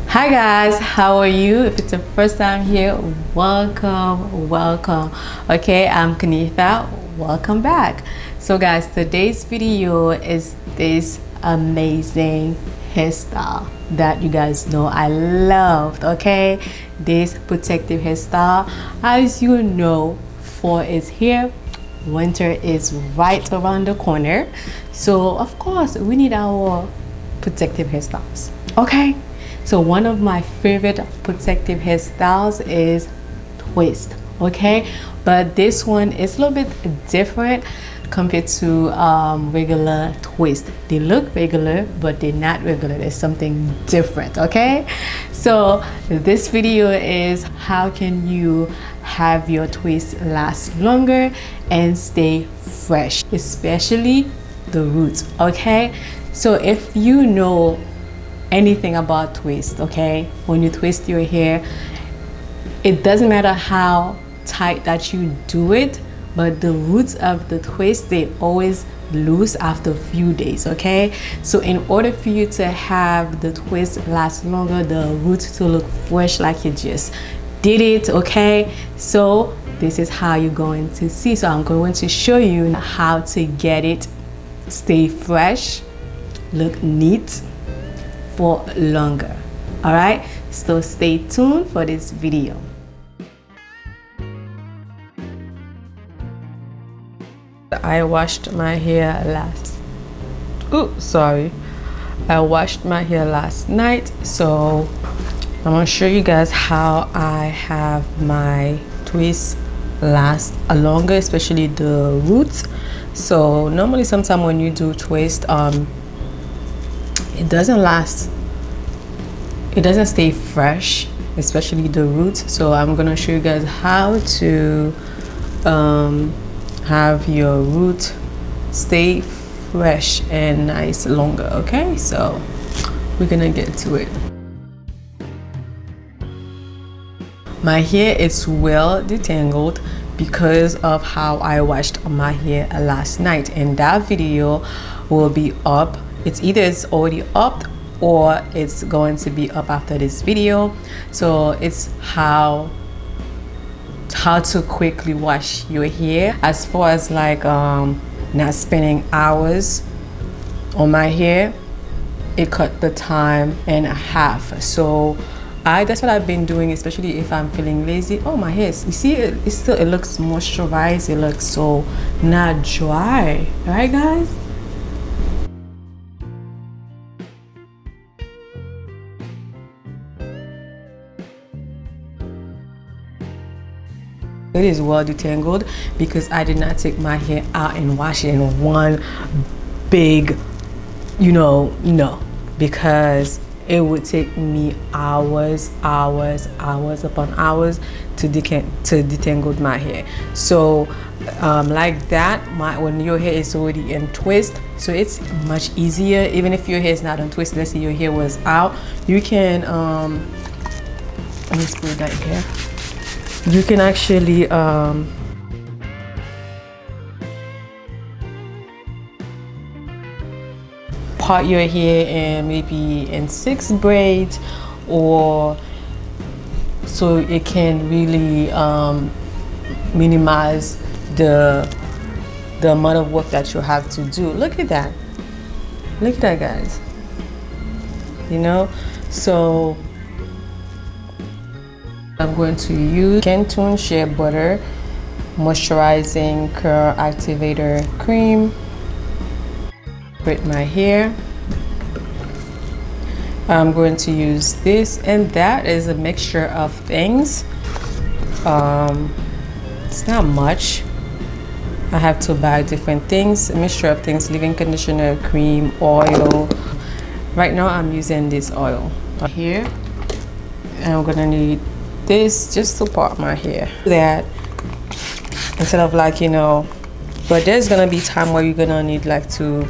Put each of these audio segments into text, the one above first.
Hi guys, how are you? If it's the first time here, welcome. Okay, I'm Kanitha. Welcome back. So guys, today's video is this amazing hairstyle that you guys know I loved. Okay, this protective hairstyle. As you know, fall is here, winter is right around the corner, so of course we need our protective hairstyles. Okay, so one of my favorite protective hairstyles is twist. Okay, but this one is a little bit different compared to regular twist. They look regular, but they're not regular. There's something different. Okay, so this video is how can you have your twist last longer and stay fresh, especially the roots. Okay, so if you know anything about twist, okay, when you twist your hair, it doesn't matter how tight that you do it, but the roots of the twist, they always loose after a few days. Okay, so in order for you to have the twist last longer, the roots to look fresh like you just did it, okay, so this is how you're going to see. So I'm going to show you how to get it stay fresh, look neat for longer. All right, so stay tuned for this video. I washed my hair I washed my hair last night, so I'm gonna show you guys how I have my twists last longer, especially the roots. So normally sometimes when you do twist, it doesn't last, it doesn't stay fresh, especially the roots. So I'm gonna show you guys how to have your root stay fresh and nice longer. Okay, so we're gonna get to it. My hair is well detangled because of how I washed my hair last night, and that video will be up. It's either it's already up or it's going to be up after this video. So it's how to quickly wash your hair, as far as like not spending hours on my hair. It cut the time in half. So that's what I've been doing, especially if I'm feeling lazy. Oh, my hair, you see it looks moisturized, it looks so not dry, right guys? It is well detangled because I did not take my hair out and wash it in one big, no, because it would take me hours upon hours to detangle my hair. So like that, when your hair is already in twist, so it's much easier. Even if your hair is not on twist, let's say your hair was out, you can let me spray that here. You can actually part your hair in maybe in 6 braids, or so it can really minimize the amount of work that you have to do. Look at that guys, so I'm going to use Cantune Shea Butter Moisturizing Curl Activator Cream with my hair. I'm going to use this, and that is a mixture of things. It's not much. I have to buy different things, a mixture of things: leave-in conditioner, cream, oil. Right now I'm using this oil here, and I'm gonna need this just to part my hair. That instead of like but there's gonna be time where you're gonna need like to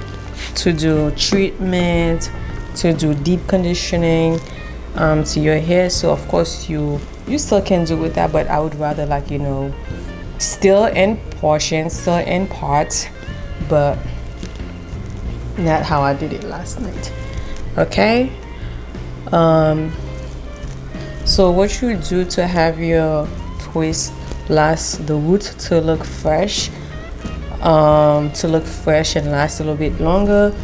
do treatment, to do deep conditioning to your hair. So of course you still can do with that, but I would rather like still in portions, still in parts, but not how I did it last night. Okay. So what you do to have your twist last, the root to look fresh, and last a little bit longer,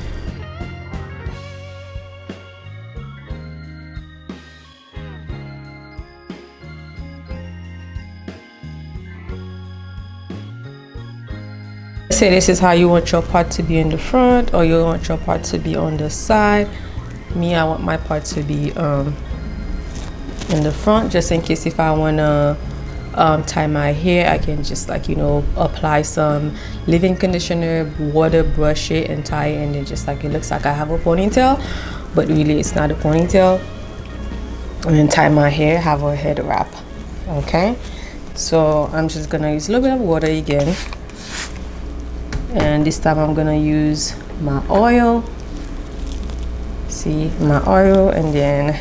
say this is how you want your part to be in the front, or you want your part to be on the side. Me, I want my part to be in the front, just in case if I want to tie my hair, I can just, like, you know, apply some leave-in conditioner, water, brush it and tie it, and then just like it looks like I have a ponytail, but really it's not a ponytail. And then tie my hair, have a head wrap. Okay, so I'm just gonna use a little bit of water again, and this time I'm gonna use my oil. See, my oil, and then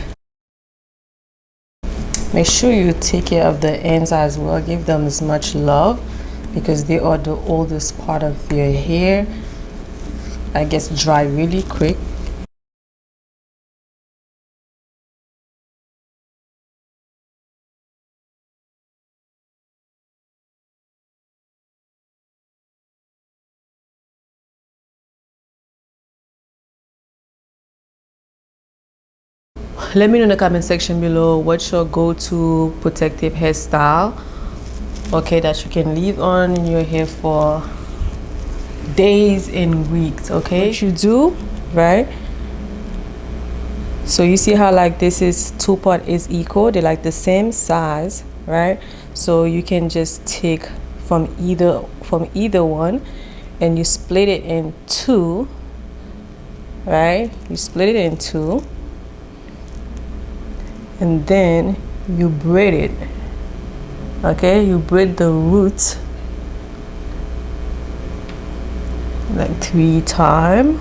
make sure you take care of the ends as well. Give them as much love because they are the oldest part of your hair. I guess dry really quick. Let me know in the comment section below what's your go-to protective hairstyle, okay, that you can leave on in your hair for days and weeks. Okay, what you do, right? So you see how, like, this is two part is equal, they're like the same size, right? So you can just take from either one and you split it in two, right? You split it in two, and then you braid it. Okay, you braid the roots like 3 times,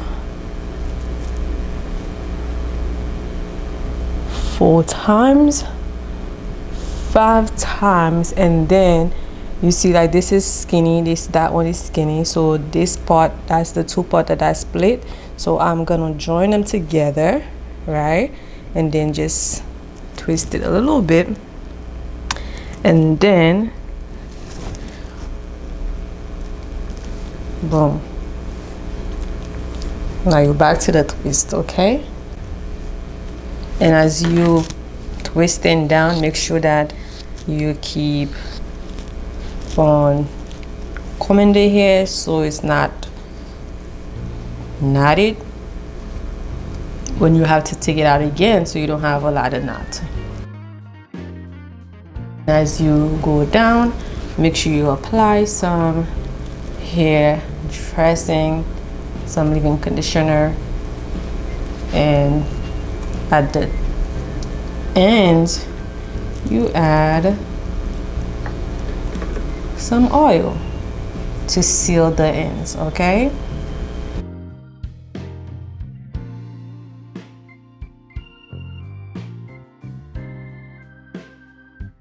4 times, 5 times, and then you see, like, this is skinny, that one is skinny, so this part, that's the two part that I split. So I'm gonna join them together, right? And then just twist it a little bit, and then boom. Now you're back to the twist. Okay, and as you twisting down, make sure that you keep on combing the hair so it's not knotted when you have to take it out again, so you don't have a lot of knot. As you go down, make sure you apply some hair dressing, some leave-in conditioner, and at the ends you add some oil to seal the ends. Okay,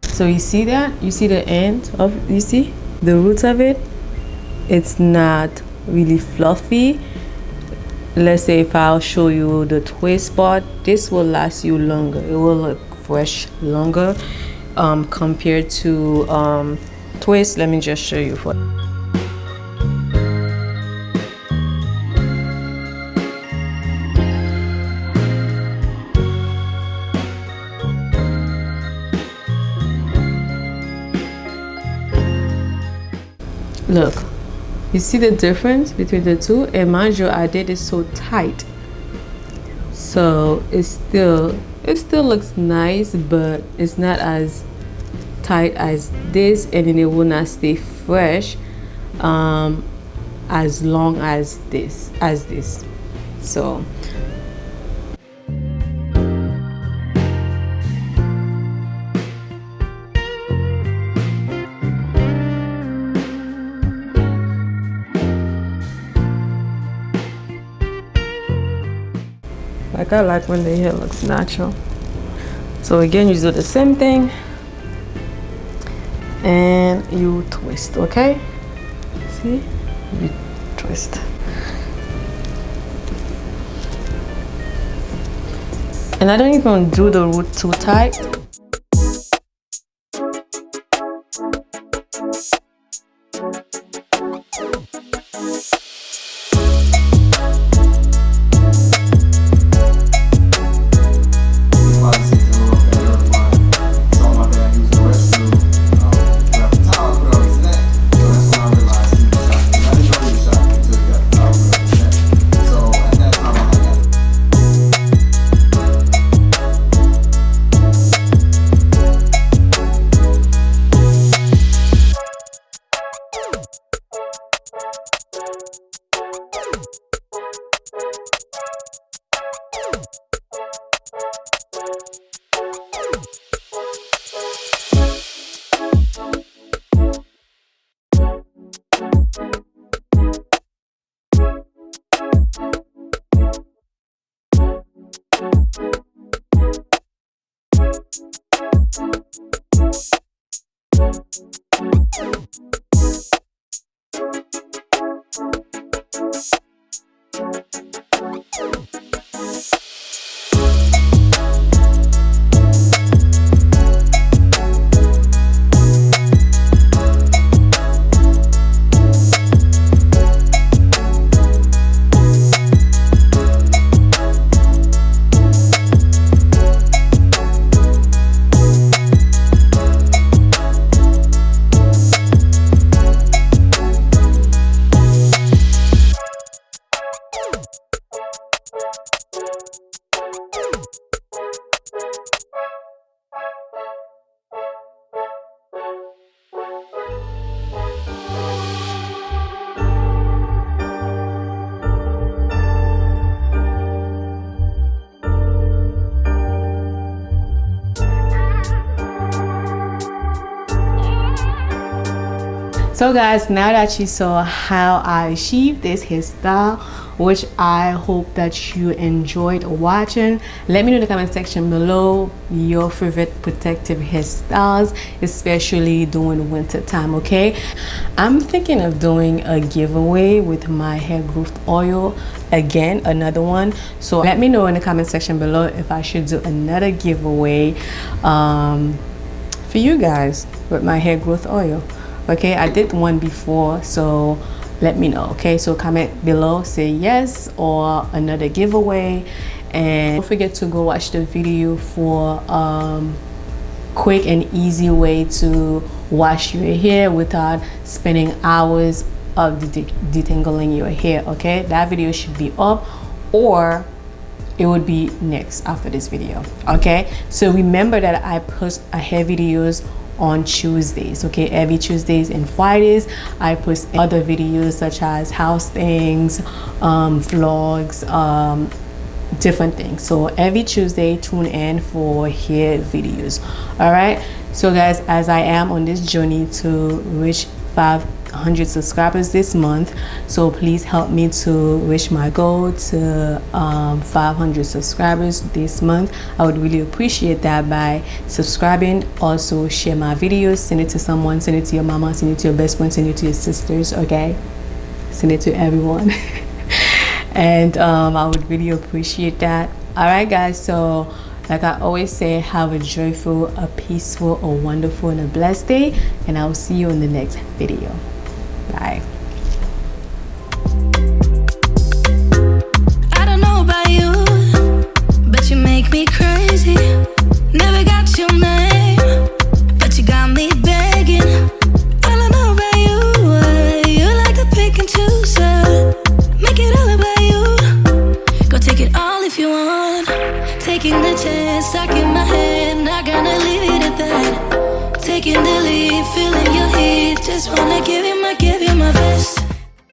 so you see that, you see the end of, you see the roots of it, it's not really fluffy. Let's say if I'll show you the twist part, this will last you longer, it will look fresh longer compared to twist. Let me just show you for look, you see the difference between the two, and mind you, I did it so tight, so it still looks nice, but it's not as tight as this, and then it will not stay fresh as long as this so like, I like when the hair looks natural. So again, you do the same thing and you twist. Okay, see, you twist. And I don't even do the root too tight. So guys, now that you saw how I achieved this hairstyle, which I hope that you enjoyed watching, let me know in the comment section below your favorite protective hairstyles, especially during winter time. Okay, I'm thinking of doing a giveaway with my hair growth oil, again another one. So let me know in the comment section below if I should do another giveaway for you guys with my hair growth oil. Okay, I did one before, so let me know. Okay, so comment below, say yes or another giveaway, and don't forget to go watch the video for quick and easy way to wash your hair without spending hours of detangling your hair. Okay, that video should be up, or it would be next after this video. Okay, so remember that I post hair videos on Tuesdays. Okay, every Tuesdays and Fridays I post other videos such as house things, vlogs, different things. So every Tuesday tune in for hair videos. All right, so guys, as I am on this journey to reach 500 subscribers this month, so please help me to reach my goal to 500 subscribers this month. I would really appreciate that by subscribing. Also share my videos, send it to someone, send it to your mama, send it to your best friend, send it to your sisters. Okay, send it to everyone. And I would really appreciate that. All right guys, so like I always say, have a joyful, a peaceful, a wonderful, and a blessed day, and I will see you in the next video. Bye. I don't know about you, but you make me crazy. Never got your name, but you got me begging. I don't know about you, you like to pick and choose, make it all about you. Go take it all if you want. Taking the chance, stuck in my head, not gonna leave it at that. Taking the lead, feeling your heat, just wanna give you my best.